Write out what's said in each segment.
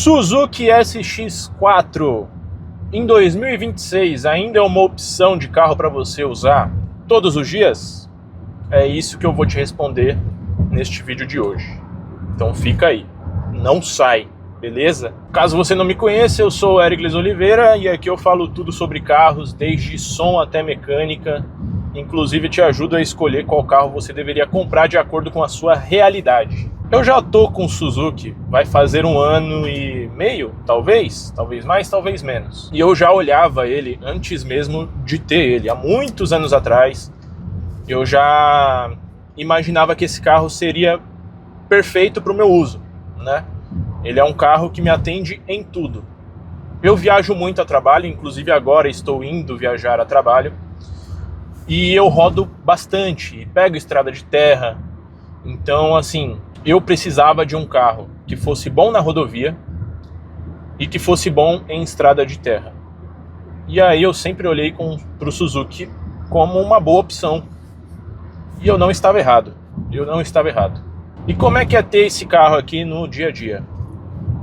Suzuki SX4 em 2026 ainda é uma opção de carro para você usar todos os dias? É isso que eu vou te responder neste vídeo de hoje. Então fica aí, não sai, beleza? Caso você não me conheça, eu sou o Éricles Oliveira e aqui eu falo tudo sobre carros, desde som até mecânica. Inclusive te ajudo a escolher qual carro você deveria comprar de acordo com a sua realidade. Eu já tô com o Suzuki, vai fazer 1 ano e meio, talvez mais, talvez menos. E eu já olhava ele antes mesmo de ter ele, há muitos anos atrás. Eu já imaginava que esse carro seria perfeito para o meu uso, né? Ele é um carro que me atende em tudo. Eu viajo muito a trabalho, inclusive agora estou indo viajar a trabalho. E eu rodo bastante, pego estrada de terra. Então, assim, eu precisava de um carro que fosse bom na rodovia e que fosse bom em estrada de terra. E aí eu sempre olhei para o Suzuki como uma boa opção. E eu não estava errado. E como é que é ter esse carro aqui no dia a dia?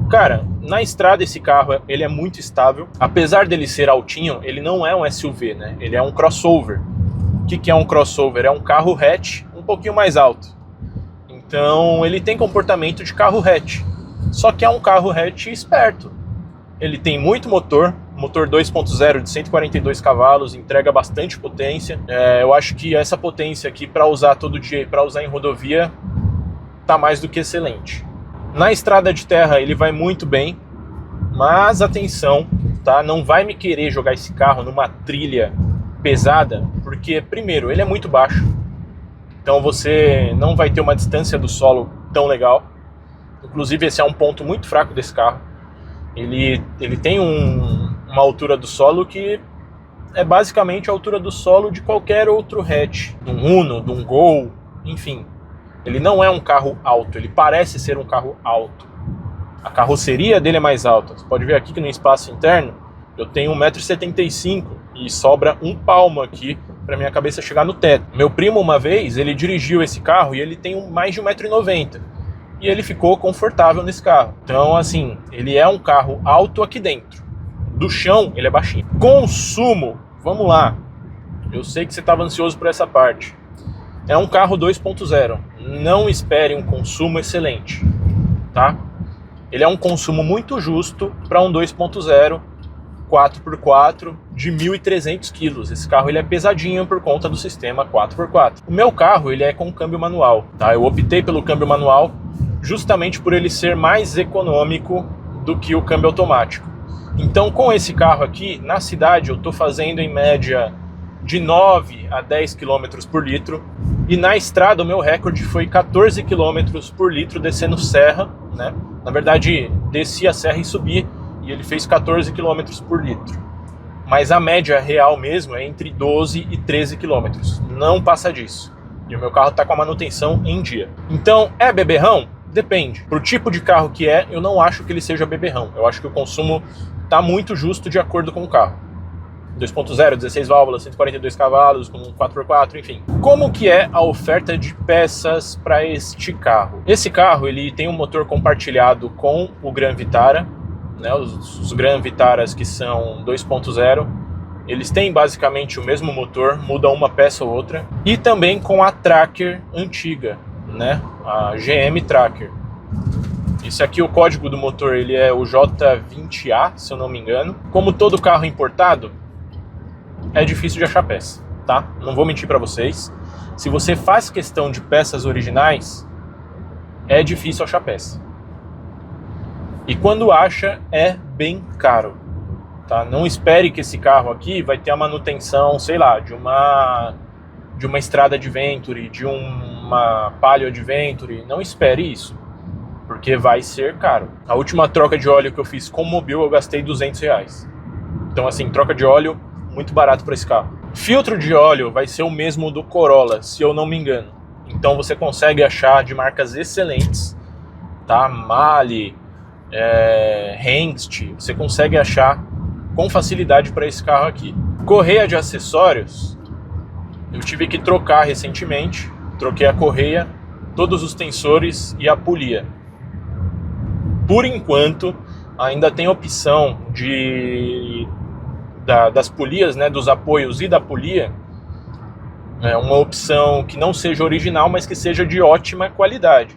Cara, na estrada esse carro ele é muito estável. Apesar dele ser altinho, ele não é um SUV, né? Ele é um crossover. O que é um crossover? É um carro hatch um pouquinho mais alto. Então ele tem comportamento de carro hatch. Só que é um carro hatch esperto. Ele tem muito motor 2.0 de 142 cavalos, entrega bastante potência. Eu acho que essa potência aqui para usar todo dia e para usar em rodovia tá mais do que excelente. Na estrada de terra ele vai muito bem, mas atenção, tá? Não vai me querer jogar esse carro numa trilha pesada, porque primeiro, ele é muito baixo. Então você não vai ter uma distância do solo tão legal. Inclusive esse é um ponto muito fraco desse carro. Ele tem uma altura do solo que é basicamente a altura do solo de qualquer outro hatch, de um Uno, de um Gol, enfim. Ele não é um carro alto, ele parece ser um carro alto. A carroceria dele é mais alta. Você pode ver aqui que no espaço interno eu tenho 1,75 m e sobra um palmo aqui para minha cabeça chegar no teto. Meu primo uma vez, ele dirigiu esse carro e ele tem mais de 1,90 m. E ele ficou confortável nesse carro. Então, assim, ele é um carro alto aqui dentro. Do chão, ele é baixinho. Consumo, vamos lá. Eu sei que você estava ansioso por essa parte. É um carro 2.0. Não espere um consumo excelente, tá? Ele é um consumo muito justo para um 2.0 4x4 de 1.300 kg. Esse carro ele é pesadinho por conta do sistema 4x4. O meu carro ele é com câmbio manual, tá? Eu optei pelo câmbio manual justamente por ele ser mais econômico do que o câmbio automático. Então com esse carro aqui, na cidade eu estou fazendo em média de 9 a 10 km por litro. E na estrada o meu recorde foi 14 km por litro descendo serra, né? Na verdade desci a serra e subi. E ele fez 14 km por litro. Mas a média real mesmo é entre 12 e 13 km. Não passa disso. E o meu carro está com a manutenção em dia. Então, é beberrão? Depende. Pro tipo de carro que é, eu não acho que ele seja beberrão. Eu acho que o consumo está muito justo de acordo com o carro. 2.0, 16 válvulas, 142 cavalos, com 4x4, enfim. Como que é a oferta de peças para este carro? Esse carro ele tem um motor compartilhado com o Gran Vitara. Né, os Gran Vitaras que são 2.0, eles têm basicamente o mesmo motor, muda uma peça ou outra, e também com a Tracker antiga, né, a GM Tracker. Esse aqui, o código do motor, ele é o J20A, se eu não me engano. Como todo carro importado, é difícil de achar peça, tá? Não vou mentir para vocês. Se você faz questão de peças originais, é difícil achar peça. E quando acha, é bem caro, tá? Não espere que esse carro aqui vai ter a manutenção, sei lá, de uma Strada Adventure, de uma Palio Adventure. Não espere isso, porque vai ser caro. A última troca de óleo que eu fiz com o Mobil, eu gastei R$200. Então, assim, troca de óleo, muito barato para esse carro. Filtro de óleo vai ser o mesmo do Corolla, se eu não me engano. Então você consegue achar de marcas excelentes, tá? Mali, Hengst, você consegue achar com facilidade para esse carro aqui. Correia de acessórios, eu tive que trocar recentemente. Troquei a correia, todos os tensores e a polia. Por enquanto, ainda tem opção das polias, né, dos apoios e da polia, uma opção que não seja original, mas que seja de ótima qualidade.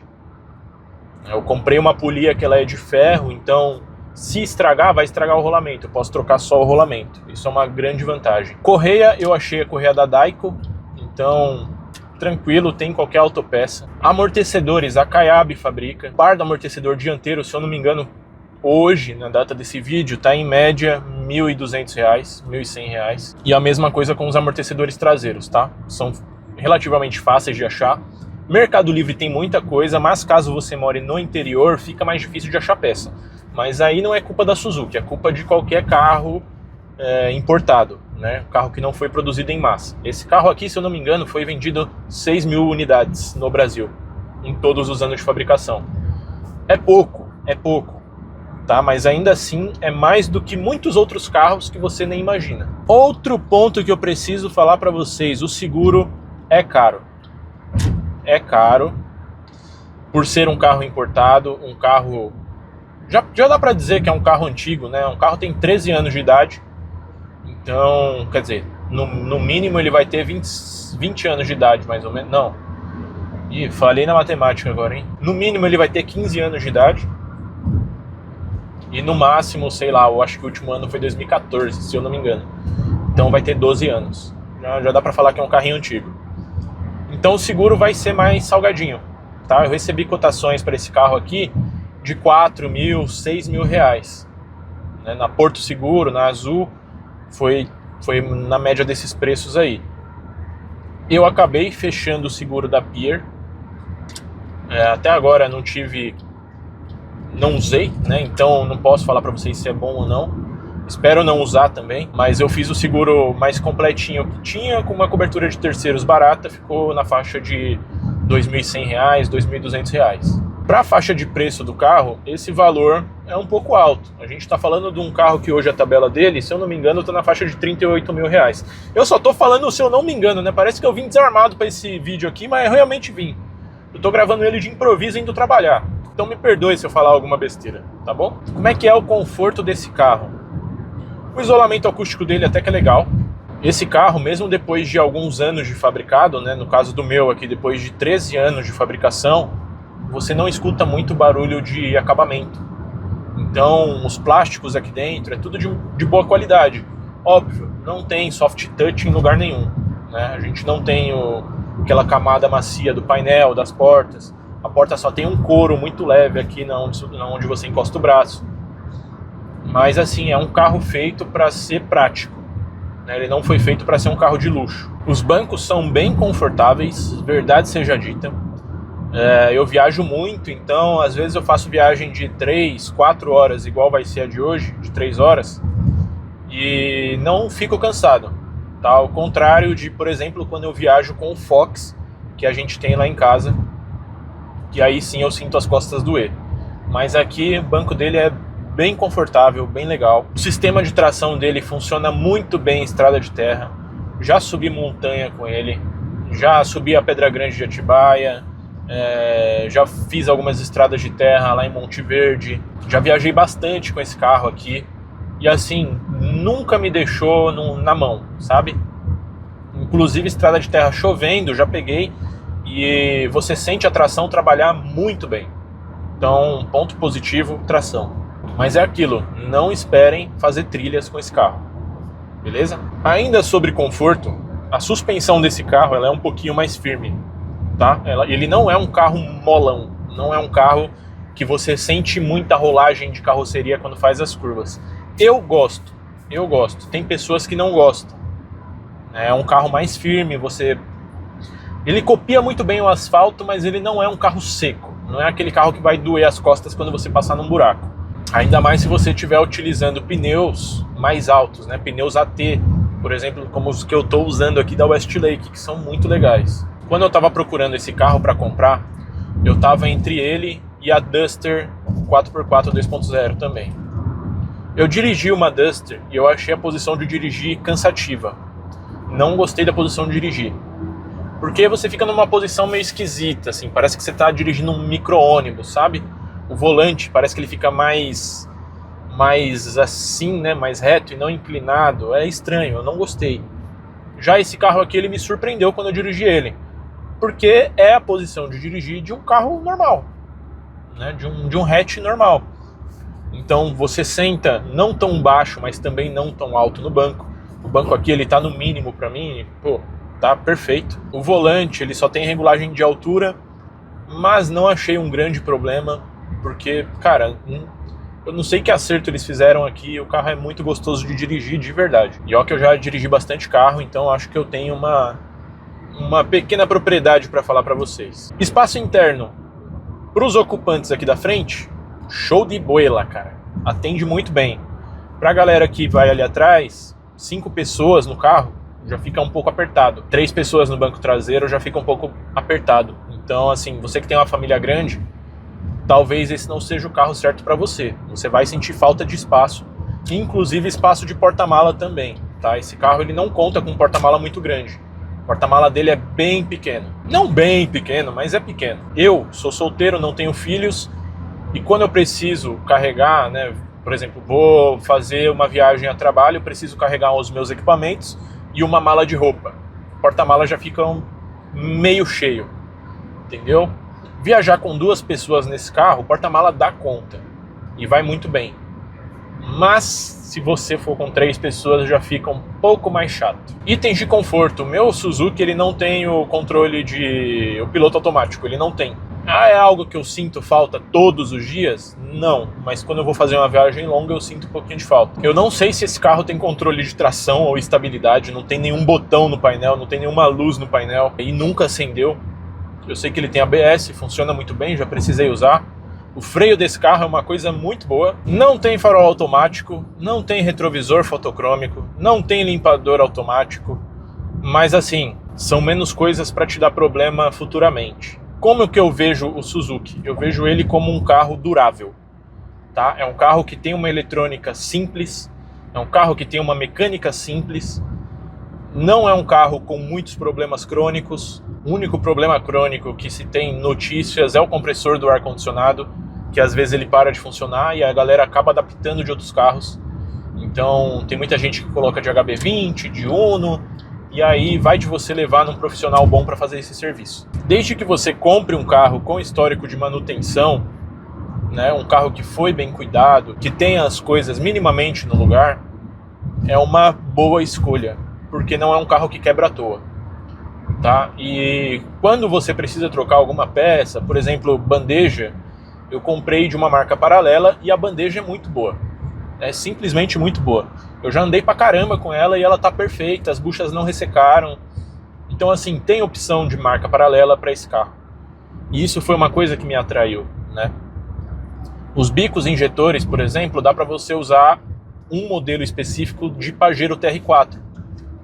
Eu comprei uma polia que ela é de ferro, então se estragar, vai estragar o rolamento. Eu posso trocar só o rolamento. Isso é uma grande vantagem. Correia, eu achei a correia da Daico, então tranquilo, tem qualquer autopeça. Amortecedores, a Kayab fabrica. Par do amortecedor dianteiro, se eu não me engano, hoje, na data desse vídeo, está em média R$ 1.200, R$ 1.100. E a mesma coisa com os amortecedores traseiros, tá? São relativamente fáceis de achar. Mercado Livre tem muita coisa, mas caso você more no interior, fica mais difícil de achar peça. Mas aí não é culpa da Suzuki, é culpa de qualquer carro importado, né? Carro que não foi produzido em massa. Esse carro aqui, se eu não me engano, foi vendido 6.000 unidades no Brasil, em todos os anos de fabricação. É pouco, tá? Mas ainda assim é mais do que muitos outros carros que você nem imagina. Outro ponto que eu preciso falar para vocês, o seguro é caro. É caro, por ser um carro importado, um carro... Já dá para dizer que é um carro antigo, né? Um carro tem 13 anos de idade, então, quer dizer, no mínimo ele vai ter 20 anos de idade, mais ou menos. Não, ih, falei na matemática agora, hein? No mínimo ele vai ter 15 anos de idade, e no máximo, sei lá, eu acho que o último ano foi 2014, se eu não me engano. Então vai ter 12 anos, já dá para falar que é um carrinho antigo. Então o seguro vai ser mais salgadinho, tá? Eu recebi cotações para esse carro aqui de R$ 4.000, R$ 6.000, né? Na Porto Seguro, na Azul, foi na média desses preços aí. Eu acabei fechando o seguro da Pier. Até agora não usei, né? Então não posso falar para vocês se é bom ou não. Espero não usar também, mas eu fiz o seguro mais completinho que tinha, com uma cobertura de terceiros barata, ficou na faixa de R$ 2.100, R$ 2.200. Para a faixa de preço do carro, esse valor é um pouco alto. A gente está falando de um carro que hoje a tabela dele, se eu não me engano, está na faixa de R$ 38.000. Eu só estou falando se eu não me engano, né? Parece que eu vim desarmado para esse vídeo aqui, mas eu realmente vim. Eu estou gravando ele de improviso indo trabalhar. Então me perdoe se eu falar alguma besteira, tá bom? Como é que é o conforto desse carro? O isolamento acústico dele até que é legal. Esse carro, mesmo depois de alguns anos de fabricado, né, no caso do meu aqui, depois de 13 anos de fabricação, você não escuta muito barulho de acabamento. Então, os plásticos aqui dentro é tudo de boa qualidade. Óbvio, não tem soft touch em lugar nenhum, né? A gente não tem aquela camada macia do painel, das portas. A porta só tem um couro muito leve aqui onde você encosta o braço. Mas assim, é um carro feito para ser prático, né? Ele não foi feito para ser um carro de luxo. Os bancos são bem confortáveis, verdade seja dita. Eu viajo muito, então às vezes eu faço viagem de 3, 4 horas, igual vai ser a de hoje, de 3 horas, e não fico cansado, tá? Ao contrário de, por exemplo, quando eu viajo com o Fox, que a gente tem lá em casa, que aí sim eu sinto as costas doer. Mas aqui o banco dele é bem confortável, bem legal. O sistema de tração dele funciona muito bem em estrada de terra. Já subi montanha com ele, já subi a Pedra Grande de Atibaia, já fiz algumas estradas de terra lá em Monte Verde, já viajei bastante com esse carro aqui e assim, nunca me deixou na mão, sabe? Inclusive estrada de terra chovendo, já peguei e você sente a tração trabalhar muito bem. Então, ponto positivo, tração. Mas é aquilo, não esperem fazer trilhas com esse carro, beleza? Ainda sobre conforto, a suspensão desse carro ela é um pouquinho mais firme. Tá? Ele não é um carro molão, não é um carro que você sente muita rolagem de carroceria quando faz as curvas. Eu gosto. Tem pessoas que não gostam. É um carro mais firme, ele copia muito bem o asfalto, mas ele não é um carro seco. Não é aquele carro que vai doer as costas quando você passar num buraco. Ainda mais se você estiver utilizando pneus mais altos, né? Pneus AT, por exemplo, como os que eu estou usando aqui da Westlake, que são muito legais. Quando eu estava procurando esse carro para comprar, eu estava entre ele e a Duster 4x4 2.0 também. Eu dirigi uma Duster e eu achei a posição de dirigir cansativa. Não gostei da posição de dirigir. Porque você fica numa posição meio esquisita, assim, parece que você está dirigindo um micro-ônibus, sabe? O volante parece que ele fica mais mais assim, né, mais reto e não inclinado, é estranho, eu não gostei. Já esse carro aqui, ele me surpreendeu quando eu dirigi ele, porque é a posição de dirigir de um carro normal, né, de um hatch normal. Então você senta não tão baixo, mas também não tão alto no banco. O banco aqui, ele tá no mínimo para mim, pô, tá perfeito. O volante, ele só tem regulagem de altura, mas não achei um grande problema, porque, cara, eu não sei que acerto eles fizeram aqui, o carro é muito gostoso de dirigir, de verdade. E ó que eu já dirigi bastante carro, então acho que eu tenho uma pequena propriedade para falar para vocês. Espaço interno, para os ocupantes aqui da frente, show de bola, cara. Atende muito bem. Pra galera que vai ali atrás, 5 pessoas no carro, já fica um pouco apertado. 3 pessoas no banco traseiro já fica um pouco apertado. Então, assim, você que tem uma família grande, talvez esse não seja o carro certo para você. Você vai sentir falta de espaço, inclusive espaço de porta-mala também, tá? Esse carro, ele não conta com um porta-mala muito grande. O porta-mala dele é bem pequeno. Não bem pequeno, mas é pequeno. Eu sou solteiro, não tenho filhos, e quando eu preciso carregar, né, por exemplo, vou fazer uma viagem a trabalho, eu preciso carregar os meus equipamentos e uma mala de roupa. O porta-mala já fica meio cheio, entendeu? Viajar com 2 pessoas nesse carro, o porta-mala dá conta e vai muito bem. Mas se você for com 3 pessoas, já fica um pouco mais chato. Itens de conforto. O meu Suzuki, ele não tem o controle o piloto automático, ele não tem. Ah, é algo que eu sinto falta todos os dias? Não, mas quando eu vou fazer uma viagem longa eu sinto um pouquinho de falta. Eu não sei se esse carro tem controle de tração ou estabilidade, não tem nenhum botão no painel, não tem nenhuma luz no painel e nunca acendeu. Eu sei que ele tem ABS, funciona muito bem, já precisei usar. O freio desse carro é uma coisa muito boa. Não tem farol automático, não tem retrovisor fotocrômico, não tem limpador automático, mas assim, são menos coisas para te dar problema futuramente. Como que eu vejo o Suzuki? Eu vejo ele como um carro durável, tá? É um carro que tem uma eletrônica simples, é um carro que tem uma mecânica simples, não é um carro com muitos problemas crônicos. O único problema crônico que se tem notícias é o compressor do ar-condicionado, que às vezes ele para de funcionar e a galera acaba adaptando de outros carros. Então tem muita gente que coloca de HB20, de Uno, e aí vai de você levar num profissional bom para fazer esse serviço. Desde que você compre um carro com histórico de manutenção, né, um carro que foi bem cuidado, que tenha as coisas minimamente no lugar, é uma boa escolha, porque não é um carro que quebra à toa, tá? E quando você precisa trocar alguma peça, por exemplo, bandeja, eu comprei de uma marca paralela e a bandeja é muito boa. É simplesmente muito boa. Eu já andei pra caramba com ela e ela tá perfeita, as buchas não ressecaram. Então assim, tem opção de marca paralela para esse carro. E isso foi uma coisa que me atraiu, né? Os bicos injetores, por exemplo, dá para você usar um modelo específico de Pajero TR4.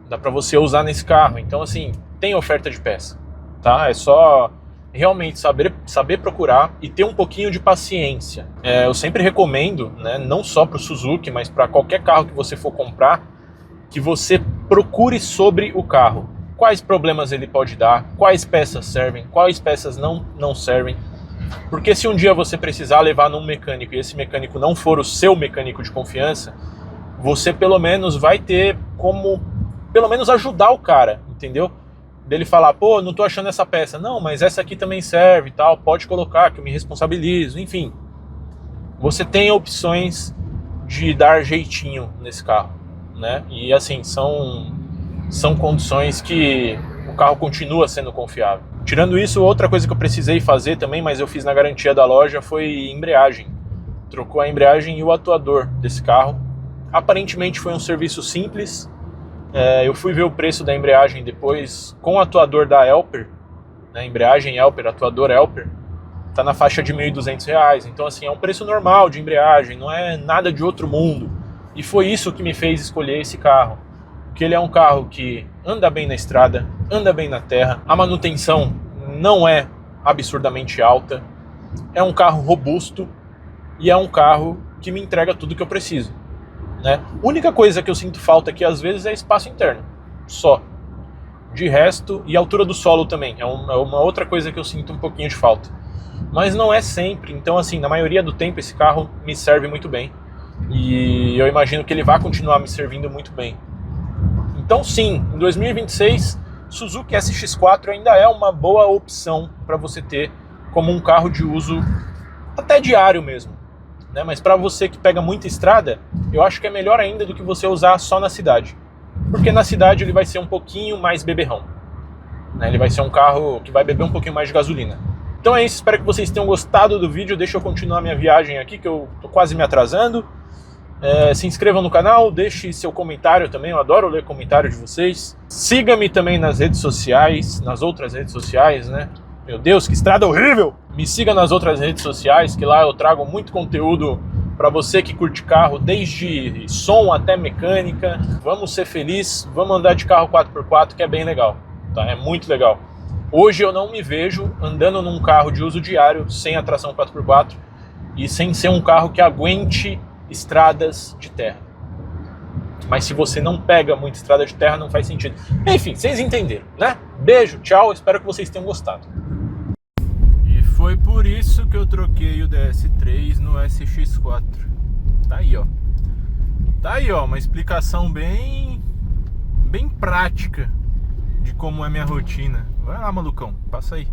Dá para você usar nesse carro. Então assim, tem oferta de peça, tá? É só realmente saber procurar e ter um pouquinho de paciência. Eu sempre recomendo, né, não só para o Suzuki, mas para qualquer carro que você for comprar, que você procure sobre o carro. Quais problemas ele pode dar, quais peças servem, quais peças não servem. Porque se um dia você precisar levar num mecânico e esse mecânico não for o seu mecânico de confiança, você pelo menos vai ter como, pelo menos ajudar o cara, entendeu? Dele falar, pô, não tô achando essa peça. Não, mas essa aqui também serve e tal, pode colocar que eu me responsabilizo, enfim. Você tem opções de dar jeitinho nesse carro, né? E assim, são condições que o carro continua sendo confiável. Tirando isso, outra coisa que eu precisei fazer também, mas eu fiz na garantia da loja, foi embreagem. Trocou a embreagem e o atuador desse carro. Aparentemente foi um serviço simples. Eu fui ver o preço da embreagem depois com o atuador da Elper, né, embreagem Elper, atuador Elper, tá na faixa de R$ 1.200. Então assim, é um preço normal de embreagem, não é nada de outro mundo. E foi isso que me fez escolher esse carro, porque ele é um carro que anda bem na estrada, anda bem na terra, a manutenção não é absurdamente alta, é um carro robusto e é um carro que me entrega tudo que eu preciso. Né? A única coisa que eu sinto falta aqui às vezes é espaço interno, só. De resto, e a altura do solo também, é uma outra coisa que eu sinto um pouquinho de falta. Mas não é sempre, então assim, na maioria do tempo esse carro me serve muito bem. E eu imagino que ele vai continuar me servindo muito bem. Então sim, em 2026, Suzuki SX4 ainda é uma boa opção para você ter como um carro de uso até diário mesmo, né? Mas para você que pega muita estrada, eu acho que é melhor ainda do que você usar só na cidade. Porque na cidade ele vai ser um pouquinho mais beberrão, né? Ele vai ser um carro que vai beber um pouquinho mais de gasolina. Então é isso, espero que vocês tenham gostado do vídeo. Deixa eu continuar minha viagem aqui, que eu tô quase me atrasando. Se inscrevam no canal, deixe seu comentário também, eu adoro ler comentário de vocês. Siga-me também nas redes sociais, nas outras redes sociais, né? Meu Deus, que estrada horrível! Me siga nas outras redes sociais, que lá eu trago muito conteúdo para você que curte carro, desde som até mecânica. Vamos ser felizes, vamos andar de carro 4x4, que é bem legal, tá? É muito legal. Hoje eu não me vejo andando num carro de uso diário sem a tração 4x4 e sem ser um carro que aguente estradas de terra. Mas se você não pega muita estrada de terra, não faz sentido. Enfim, vocês entenderam, né? Beijo, tchau, espero que vocês tenham gostado. E foi por isso que eu troquei o DS3 no SX4. Tá aí, ó. Tá aí, ó, uma explicação bem prática de como é minha rotina. Vai lá, malucão, passa aí.